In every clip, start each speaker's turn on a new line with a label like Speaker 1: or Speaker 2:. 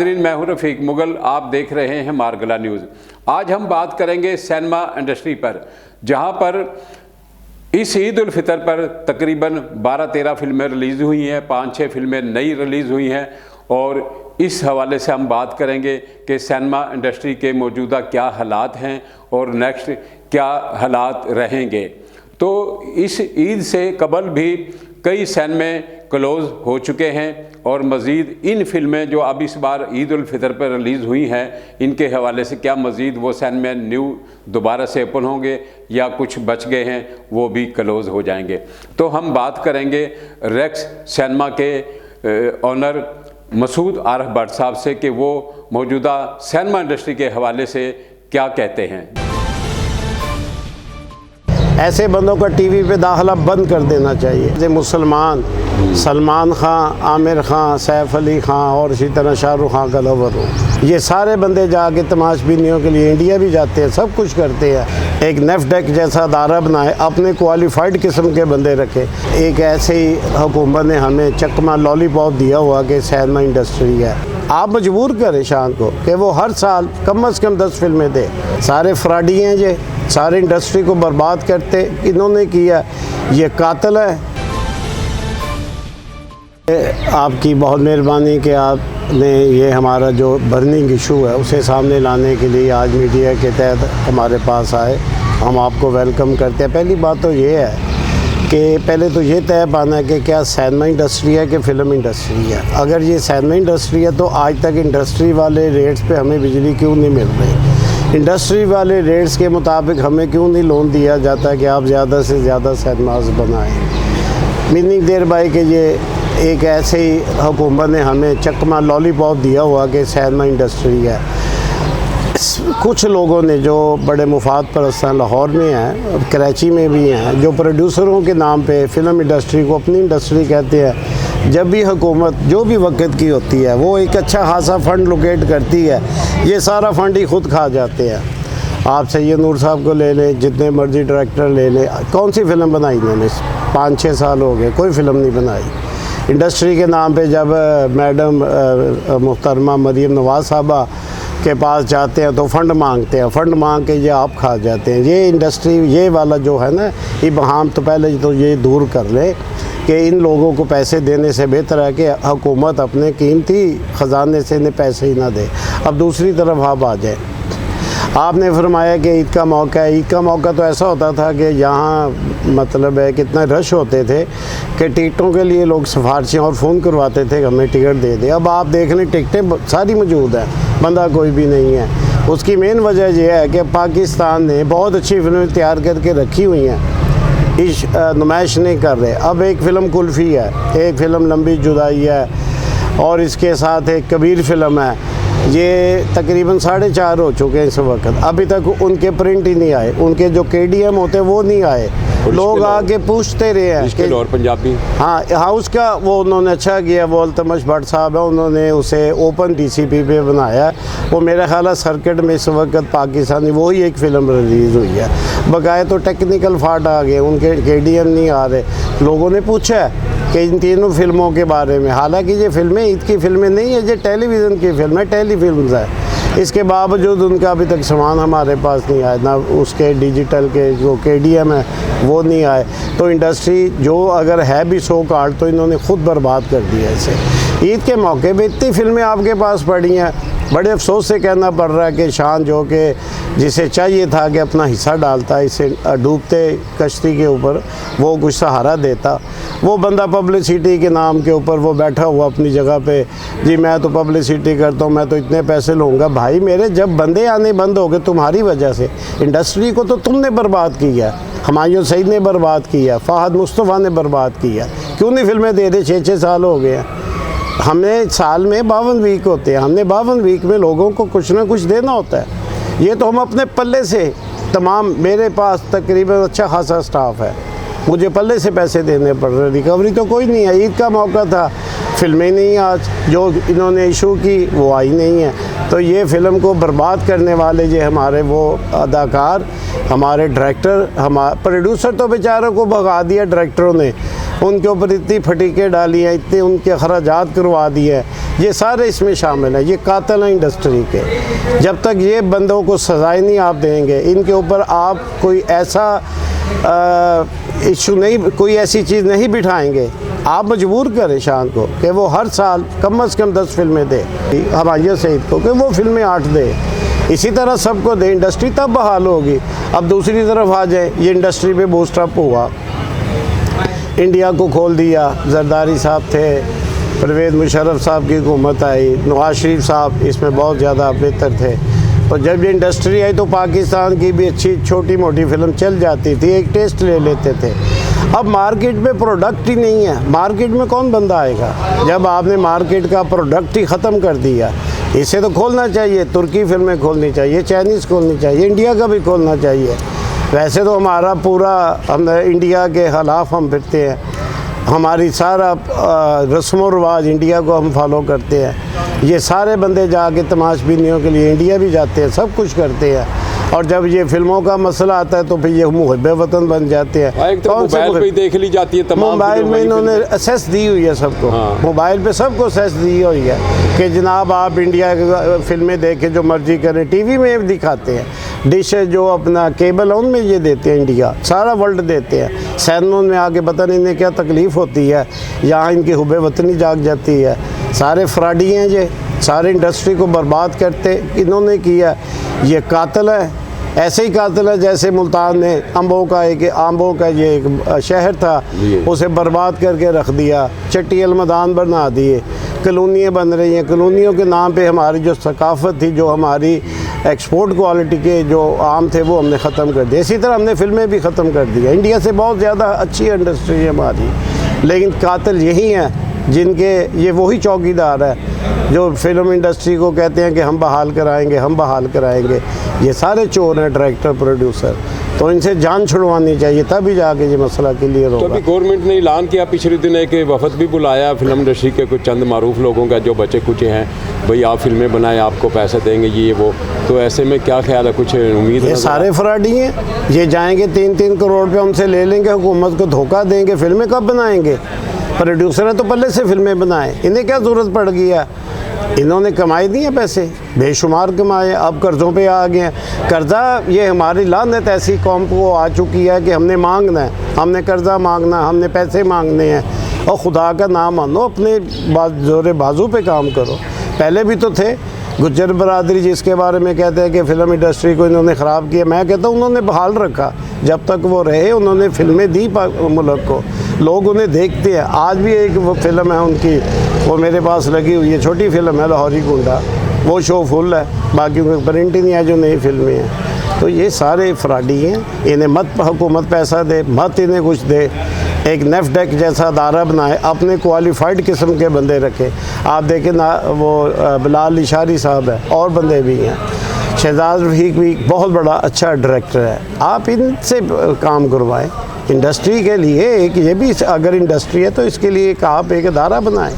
Speaker 1: नाजरीन, मैं हूं रफ़ीक मुगल, आप देख रहे हैं मारगला न्यूज़। आज हम बात करेंगे सिनेमा इंडस्ट्री पर, जहां पर इस ईद उल फितर पर तकरीबन 12-13 फिल्में रिलीज़ हुई हैं, 5-6 फिल्में नई रिलीज़ हुई हैं और इस हवाले से हम बात करेंगे कि सिनेमा इंडस्ट्री के मौजूदा क्या हालात हैं और नेक्स्ट क्या हालात रहेंगे। तो इस ईद से कबल भी कई सिनेमे क्लोज़ हो चुके हैं और मज़ीद इन फिल्में जो अब इस बार ईद उल फितर पर रिलीज़ हुई हैं, इनके हवाले से क्या मज़ीद वो सिनेमे न्यू दोबारा से ओपन होंगे या कुछ बच गए हैं वो भी क्लोज़ हो जाएंगे। तो हम बात करेंगे रेक्स सिनेमा के ऑनर मसूद आरफ भट्ट साहब से कि वो मौजूदा सिनेमा इंडस्ट्री के हवाले से क्या कहते हैं।
Speaker 2: ऐसे बंदों का टीवी पे दाखिला बंद कर देना चाहिए। जैसे मुसलमान सलमान खान, आमिर खान, सैफ अली खान और इसी तरह शाहरुख खान का लवर हो, ये सारे बंदे जाके तमाशबीनियों के लिए इंडिया भी जाते हैं, सब कुछ करते हैं। एक नेफ्डेक जैसा अदारा बनाए, अपने क्वालिफाइड किस्म के बंदे रखे। एक ऐसे ही हुकूमत ने हमें चकमा लॉलीपॉप दिया हुआ कि सिनेमा इंडस्ट्री है। आप मजबूर करें शान को कि वो हर साल कम से कम 10 फिल्में दे। सारे फ्रॉडी हैं, ये सारे इंडस्ट्री को बर्बाद करते इन्होंने किया, ये कातिल है। आपकी बहुत मेहरबानी कि आपने ये हमारा जो बर्निंग इशू है उसे सामने लाने के लिए आज मीडिया के तहत हमारे पास आए। हम आपको वेलकम करते हैं। पहली बात तो ये है कि पहले तो ये तय पाना है कि क्या सिनेमा इंडस्ट्री है कि फ़िल्म इंडस्ट्री है। अगर ये सिनेमा इंडस्ट्री है तो आज तक इंडस्ट्री वाले रेट्स पे हमें बिजली क्यों नहीं मिल रही? इंडस्ट्री वाले रेट्स के मुताबिक हमें क्यों नहीं लोन दिया जाता कि आप ज़्यादा से ज़्यादा सिनेमाज बनाएं? मीनिंग देर बाई कि ये एक ऐसे ही हुकूमत ने हमें चकमा लॉलीपॉप दिया हुआ कि सिनेमा इंडस्ट्री है। कुछ लोगों ने जो बड़े मुफाद परस्त हैं, लाहौर में हैं, कराची में भी हैं, जो प्रोड्यूसरों के नाम पे फ़िल्म इंडस्ट्री को अपनी इंडस्ट्री कहते हैं। जब भी हुकूमत जो भी वक्त की होती है वो एक अच्छा खासा फ़ंड लोकेट करती है, ये सारा फ़ंड ही खुद खा जाते हैं। आप सैयद नूर साहब को ले लें, जितने मर्जी डायरेक्टर ले लें, कौन सी फ़िल्म बनाई इन्होंने? 5-6 साल हो गए, कोई फ़िल्म नहीं बनाई। इंडस्ट्री के नाम पे जब मैडम मुहतरमा मरीम नवाज़ साहबा के पास जाते हैं तो फ़ंड मांगते हैं, फ़ंड मांग के ये आप खा जाते हैं। ये इंडस्ट्री ये वाला जो है ना, इबहम तो पहले तो ये दूर कर ले कि इन लोगों को पैसे देने से बेहतर है कि हुकूमत अपने कीमती ख़जाने से इन्हें पैसे ही ना दे। अब दूसरी तरफ आप आ जाए, आपने फरमाया कि ईद का मौका है। ईद का मौका तो ऐसा होता था कि यहाँ मतलब है कितना रश होते थे कि टिकटों के लिए लोग सिफारिशें और फ़ोन करवाते थे कि हमें टिकट दे दे। अब आप देख लें टिकटें सारी मौजूद हैं, बंदा कोई भी नहीं है। उसकी मेन वजह यह है कि पाकिस्तान ने बहुत अच्छी फिल्में तैयार करके रखी हुई हैं, इस नुमाइश नहीं कर रहे। अब एक फ़िल्म कुल्फ़ी है, एक फ़िल्म लंबी जुदाई है और इसके साथ एक कबीर फ़िल्म है। ये तकरीबन 4.5 हो चुके हैं इस वक्त, अभी तक उनके प्रिंट ही नहीं आए, उनके जो KDM होते वो नहीं आए। लोग आके पूछते रहे हैं कि
Speaker 1: और पंजाबी
Speaker 2: हाँ उसका वो उन्होंने अच्छा किया। वो अल्तमश भट्ट साहब है, उन्होंने उसे ओपन DCP पे बनाया। वो मेरा ख्याल है सर्किट में इस वक्त पाकिस्तानी वही एक फ़िल्म रिलीज़ हुई है। बकाया तो टेक्निकल फाल्ट आ गए, उनके KDM नहीं आ रहे। लोगों ने पूछा कि इन तीनों फिल्मों के बारे में, हालांकि ये फिल्में ईद की फिल्में नहीं है, ये टेलीविज़न की फिल्म है, टेलीफिल्म्स है। इसके बावजूद उनका अभी तक सामान हमारे पास नहीं आया, ना उसके डिजिटल के जो KDM है वो नहीं आए। तो इंडस्ट्री जो अगर है भी सो कार्ड तो इन्होंने ख़ुद बर्बाद कर दिया इसे। ईद के मौके पे इतनी फिल्में आपके पास पड़ी हैं, बड़े अफसोस से कहना पड़ रहा है कि शान जो कि जिसे चाहिए था कि अपना हिस्सा डालता इसे डूबते कश्ती के ऊपर, वो कुछ सहारा देता, वो बंदा पब्लिसिटी के नाम के ऊपर वो बैठा हुआ अपनी जगह पे, जी मैं तो पब्लिसिटी करता हूँ, मैं तो इतने पैसे लूँगा। भाई मेरे, जब बंदे आने बंद हो गए तुम्हारी वजह से, इंडस्ट्री को तो तुमने बर्बाद किया, हुमायूं सईद ने बर्बाद किया, फ़ाहद मुस्तफ़ा ने बर्बाद किया। क्यों नहीं फिल्में दे रहे? 6-6 साल हो गए हैं। हमने साल में 52 वीक होते हैं, हमने 52 वीक में लोगों को कुछ ना कुछ देना होता है। ये तो हम अपने पल्ले से तमाम, मेरे पास तकरीबन अच्छा खासा स्टाफ है, मुझे पल्ले से पैसे देने पड़ रहे, रिकवरी तो कोई नहीं है। ईद का मौका था, फिल्में नहीं आज जो इन्होंने इशू की वो आई नहीं है। तो ये फ़िल्म को बर्बाद करने वाले ये हमारे वो अदाकार, हमारे डायरेक्टर, हमारे प्रोड्यूसर तो बेचारों को भगा दिया डायरेक्टरों ने, उनके ऊपर इतनी फटीके डाली हैं, इतने उनके खराजात करवा दिए हैं, ये सारे इसमें शामिल हैं। ये कातिल हैं इंडस्ट्री के। जब तक ये बंदों को सजाएं नहीं आप देंगे, इनके ऊपर आप कोई ऐसा इशू नहीं, कोई ऐसी चीज़ नहीं बिठाएंगे, आप मजबूर करें शान को कि वो हर साल कम से कम 10 फिल्में दे, हमारे सईद को कि वो फिल्में 8 दे, इसी तरह सबको दे, इंडस्ट्री तब बहाल होगी। अब दूसरी तरफ आ जाए, ये इंडस्ट्री पे बूस्टअप हुआ, इंडिया को खोल दिया, जरदारी साहब थे, परवेज़ मुशर्रफ साहब की हुकूमत आई, नवाज शरीफ साहब इसमें बहुत ज़्यादा बेहतर थे। तो जब ये इंडस्ट्री आई तो पाकिस्तान की भी अच्छी छोटी मोटी फिल्म चल जाती थी, एक टेस्ट ले लेते थे। अब मार्केट में प्रोडक्ट ही नहीं है, मार्केट में कौन बंदा आएगा जब आपने मार्केट का प्रोडक्ट ही ख़त्म कर दिया। इसे तो खोलना चाहिए, तुर्की फिल्में खोलनी चाहिए, चाइनीज़ खोलनी चाहिए, इंडिया का भी खोलना चाहिए। वैसे तो हमारा पूरा हम इंडिया के खिलाफ हम फिरते हैं, हमारी सारा रस्म व रवाज इंडिया को हम फॉलो करते हैं। ये सारे बंदे जाके तमाशबीनियों के लिए इंडिया भी जाते हैं, सब कुछ करते हैं, और जब ये फिल्मों का मसला आता है तो फिर ये मुहब्बे वतन बन जाते हैं।
Speaker 1: एक तो मोबाइल पे देख ली जाती है, तमाम
Speaker 2: मोबाइल में इन्होंने असेस दी हुई है सबको। हाँ। मोबाइल पे सबको असेस दी हुई है कि जनाब आप इंडिया की फिल्में देखें जो मर्जी करें, टीवी में दिखाते हैं, डिश जो अपना केबल उनमें ये देते हैं, इंडिया सारा वर्ल्ड देते हैं। सैनमोन में आके पता नहीं इन्हें क्या तकलीफ़ होती है, यहाँ इनकी हुब्बे वतनी जाग जाती है। सारे फ्रॉडी हैं ये, सारे इंडस्ट्री को बर्बाद करते इन्होंने किया। ये कातिल है, ऐसे ही कातिल है जैसे मुल्तान ने आम्बों का ये एक शहर था, उसे बर्बाद करके रख दिया, चट्टी अलमदान बना दिए, कॉलोनियाँ बन रही हैं, कॉलोनियों के नाम पे हमारी जो सकाफ़त थी, जो हमारी एक्सपोर्ट क्वालिटी के जो आम थे वो हमने ख़त्म कर दिए। इसी तरह हमने फिल्में भी ख़त्म कर दी। इंडिया से बहुत ज़्यादा अच्छी इंडस्ट्री है हमारी, लेकिन कातिल यही हैं जिनके ये वही चौकीदार है जो फिल्म इंडस्ट्री को कहते हैं कि हम बहाल कराएंगे, हम बहाल कराएंगे। ये सारे चोर हैं, डायरेक्टर प्रोड्यूसर, तो इनसे जान छुड़वानी चाहिए, तभी जाके ये मसला क्लियर होगा।
Speaker 1: तो अभी गवर्नमेंट ने ऐलान किया पिछले दिन एक वफद भी बुलाया फिल्म इंडस्ट्री के कुछ चंद मारूफ लोगों का जो बचे कुछ हैं, भाई आप फिल्में बनाएं, आपको पैसे देंगे, ये वो। तो ऐसे में क्या ख्याल है, कुछ उम्मीद?
Speaker 2: ये सारे फ्रॉडी हैं, ये जाएंगे 3-3 करोड़ रुपये उनसे ले लेंगे, हुकूमत को धोखा देंगे, फिल्में कब बनाएंगे? प्रोड्यूसर है तो पहले से फिल्में बनाएं, इन्हें क्या ज़रूरत पड़ गई है? इन्होंने कमाई दिए पैसे, बेशुमार कमाए, अब कर्ज़ों पे आ गए हैं। कर्ज़ा ये हमारी लानत ऐसी कौम को आ चुकी है कि हमने मांगना है, हमने कर्ज़ा मांगना, हमने पैसे मांगने हैं, और खुदा का नाम मानो, अपने जोरे बाजू पे काम करो। पहले भी तो थे गुज्जर बरादरी जिसके बारे में कहते हैं कि फ़िल्म इंडस्ट्री को इन्होंने ख़राब किया, मैं कहता हूँ उन्होंने बहाल रखा, जब तक वो रहे उन्होंने फिल्में दी मुल्क को, लोग उन्हें देखते हैं। आज भी एक वो फिल्म है उनकी, वो मेरे पास लगी हुई है, छोटी फिल्म है लाहौरी गुंडा, वो शो फुल है, बाकी उनके प्रिंट ही नहीं है जो नई फिल्में हैं। तो ये सारे फ्रॉडी हैं, इन्हें मत हुकूमत पैसा दे, मत इन्हें कुछ दे, एक नेफ्डेक जैसा अदारा बनाए, अपने क्वालिफाइड किस्म के बंदे रखे। आप देखें ना, वो बिलाल इशारी साहब है, और बंदे भी हैं, शहजाद रफ़ीक भी बहुत बड़ा अच्छा डायरेक्टर है, आप इनसे काम करवाएं इंडस्ट्री के लिए। एक ये भी अगर इंडस्ट्री है तो इसके लिए एक आप एक अदारा बनाएं,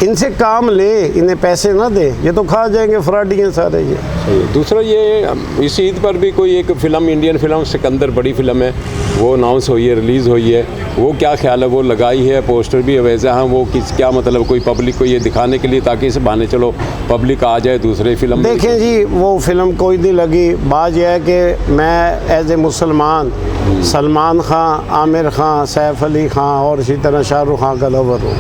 Speaker 2: इनसे काम ले, इन्हें पैसे ना दे, ये तो खा जाएंगे, फ्रॉडी हैं सारे ये।
Speaker 1: दूसरा ये इस ईद पर भी कोई एक फ़िल्म, इंडियन फिल्म सिकंदर बड़ी फ़िल्म है, वो अनाउंस हुई है, रिलीज़ हुई है, वो क्या ख्याल है? वो लगाई है, पोस्टर भी वैसा है, वो क्या मतलब कोई पब्लिक को ये दिखाने के लिए ताकि इस बहाने चलो पब्लिक आ जाए दूसरे फिल्म?
Speaker 2: देखें जी, वो फिल्म कोई नहीं लगी। बात यह है कि मैं एज ए मुसलमान सलमान खान, आमिर खान, सैफ अली खान और इसी तरह शाहरुख खान का लवर हूँ।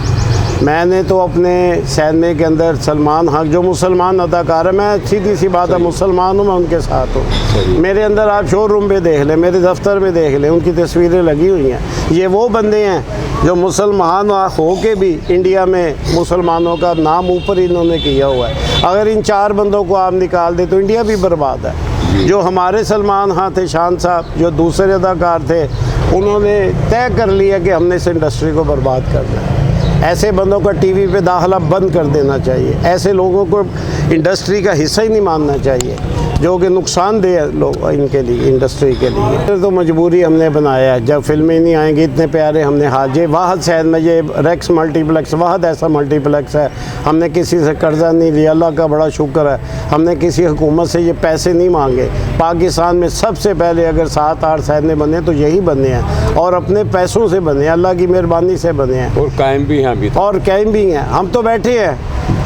Speaker 2: मैंने तो अपने सैनमे के अंदर सलमान खान जो मुसलमान अदाकार है, मैं सीधी सी बात है मुसलमान हूँ, मैं उनके साथ हूँ। मेरे अंदर आप शोरूम पे देख लें, मेरे दफ्तर में देख लें, उनकी तस्वीरें लगी हुई हैं। ये वो बंदे हैं जो मुसलमान हो के भी इंडिया में मुसलमानों का नाम ऊपर इन्होंने किया हुआ है। अगर इन 4 बंदों को आप निकाल दे तो इंडिया भी बर्बाद है। जो हमारे सलमान खान थे, शान साहब, जो दूसरे अदाकार थे, उन्होंने तय कर लिया कि हमने इस इंडस्ट्री को बर्बाद करना है। ऐसे बंदों का टीवी पे दाखिला बंद कर देना चाहिए, ऐसे लोगों को इंडस्ट्री का हिस्सा ही नहीं मानना चाहिए। जो कि नुकसानदेह है लोग इनके लिए, इंडस्ट्री के लिए। तो मजबूरी हमने बनाया है, जब फिल्में नहीं आएंगी इतने प्यारे हमने हाजे वाहद शहर में ये रेक्स मल्टीप्लेक्स, वाहद ऐसा मल्टीप्लेक्स है, हमने किसी से कर्जा नहीं लिया, अल्लाह का बड़ा शुक्र है। हमने किसी हुकूमत से ये पैसे नहीं मांगे। पाकिस्तान में सबसे पहले अगर 7-8 शहर बने तो यही बने हैं, और अपने पैसों से बने हैं, अल्लाह की मेहरबानी से बने हैं,
Speaker 1: और कायम भी हैं अभी तक।
Speaker 2: और कायम भी हैं। हम तो बैठे हैं,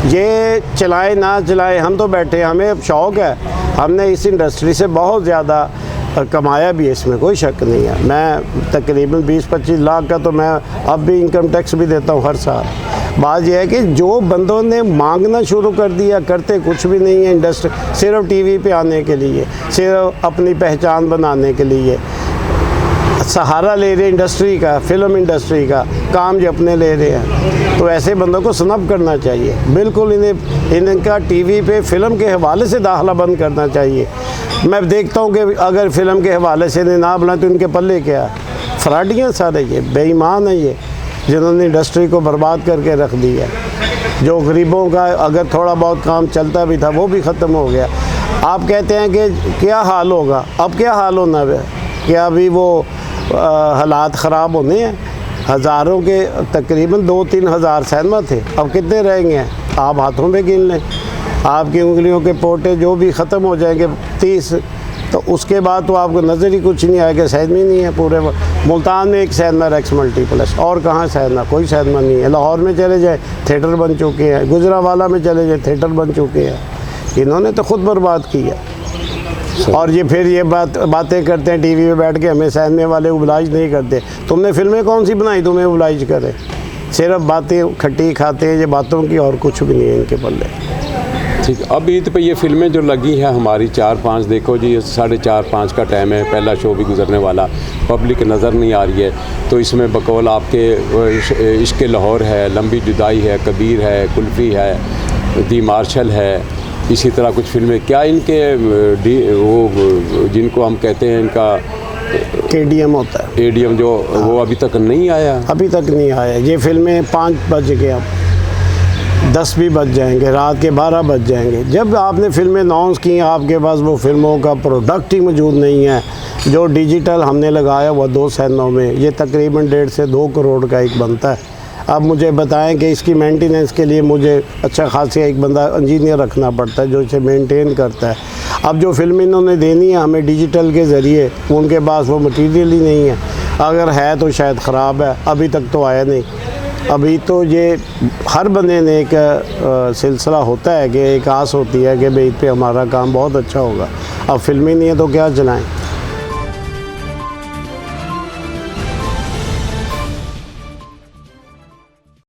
Speaker 2: ये चलाए ना चलाए हम तो बैठे, हमें शौक़ है। हमने इस इंडस्ट्री से बहुत ज़्यादा कमाया भी है, इसमें कोई शक नहीं है। मैं तकरीबन 20-25 लाख का तो मैं अब भी इनकम टैक्स भी देता हूँ हर साल। बात यह है कि जो बंदों ने मांगना शुरू कर दिया, करते कुछ भी नहीं है इंडस्ट्री, सिर्फ टीवी पे आने के लिए, सिर्फ अपनी पहचान बनाने के लिए सहारा ले रहे इंडस्ट्री का, फिल्म इंडस्ट्री का काम जो अपने ले रहे हैं। तो ऐसे बंदों को स्नब करना चाहिए, बिल्कुल इनका टीवी पे फिल्म के हवाले से दाखिला बंद करना चाहिए। मैं देखता हूँ कि अगर फिल्म के हवाले से ना बुलाएं तो इनके पल्ले क्या है, फ्रॉडियाँ सारे, ये बेईमान है ये, जिन्होंने इंडस्ट्री को बर्बाद करके रख दिया। जो गरीबों का अगर थोड़ा बहुत काम चलता भी था वो भी ख़त्म हो गया। आप कहते हैं कि क्या हाल होगा, अब क्या हाल होना है, क्या अभी वो हालात ख़राब होने हैं? हज़ारों के तकरीबन 2-3 हज़ार सिनेमा थे, अब कितने रहेंगे आप हाथों में गिन लें। आपकी उंगलियों के पोटे जो भी ख़त्म हो जाएंगे 30, तो उसके बाद तो आपको नज़र ही कुछ नहीं आएगा, सिनेमा ही नहीं है पूरे मुल्तान में। एक सिनेमा रेक्स मल्टीप्लेक्स, और कहाँ सिनेमा, कोई सिनेमा नहीं है। लाहौर में चले जाए थिएटर बन चुके हैं, गुजरावाला में चले जाए थिएटर बन चुके हैं। इन्होंने तो ख़ुद बर्बाद किया। और ये फिर ये बातें करते हैं टीवी पे बैठ के, हमें सिनेमा वाले ओबलाइज नहीं करते। तुमने फिल्में कौन सी बनाई तुम्हें ओबलाइज करे? सिर्फ बातें खट्टी खाते हैं ये बातों की, और कुछ भी नहीं है इनके पल्ले।
Speaker 1: ठीक, अब ईद पे ये फिल्में जो लगी हैं हमारी 4-5, देखो जी 4:30-5 का टाइम है, पहला शो भी गुजरने वाला, पब्लिक नज़र नहीं आ रही है। तो इसमें बकौल आपके इश्क़ लाहौर है, लंबी जुदाई है, कबीर है, कुल्फ़ी है, दी मार्शल है, इसी तरह कुछ फिल्में, क्या इनके वो जिनको हम कहते हैं इनका
Speaker 2: ADM होता है,
Speaker 1: ADM जो वो अभी तक नहीं आया?
Speaker 2: अभी तक नहीं आया। ये फिल्में 5 बज गए, अब 10 भी बज जाएंगे, रात के 12 बज जाएंगे। जब आपने फिल्में अनाउंस की, आपके पास वो फिल्मों का प्रोडक्ट ही मौजूद नहीं है। जो डिजिटल हमने लगाया हुआ 2 सिनेमाओं में, ये तकरीबन 1.5 से 2 करोड़ का एक बनता है। अब मुझे बताएं कि इसकी मेंटेनेंस के लिए मुझे अच्छा खासा एक बंदा इंजीनियर रखना पड़ता है जो इसे मेंटेन करता है। अब जो फिल्म इन्होंने देनी है हमें डिजिटल के ज़रिए, उनके पास वो मटेरियल ही नहीं है, अगर है तो शायद ख़राब है, अभी तक तो आया नहीं। अभी तो ये हर बंदे ने एक सिलसिला होता है कि एक आस होती है कि भाई इस पे हमारा काम बहुत अच्छा होगा। अब फिल्में नहीं है तो क्या चलाएँ।